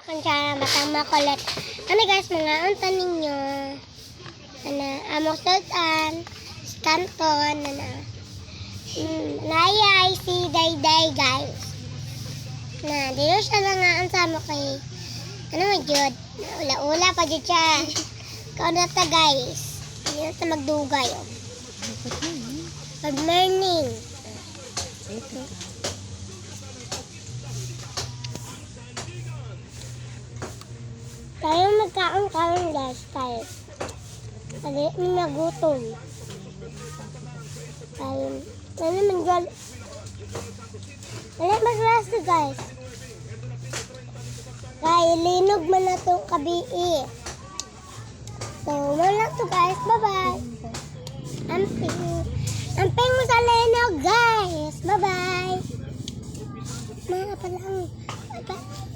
Kunsara matang makulit. Ano guys, mga untan ninyo. Ano, amok sultan, Stanton, ano. Nayay si Dayday guys. Na, dito siya na nga ang sama kay, ano mo jud, ula-ula pa jud siya. Kauna ta guys. Dito ta magdugay. Oh. Good morning. Tayo magkaon-kaon guys, tayo. Dali, may nagutom. Tayo, ano naman dyan? Dali, mag-rest guys. Kaya, linog man na itong kabii. So, wala to guys. Bye-bye. Amping. Amping mo sa linog guys. Bye-bye. Mga palang. Bye-bye.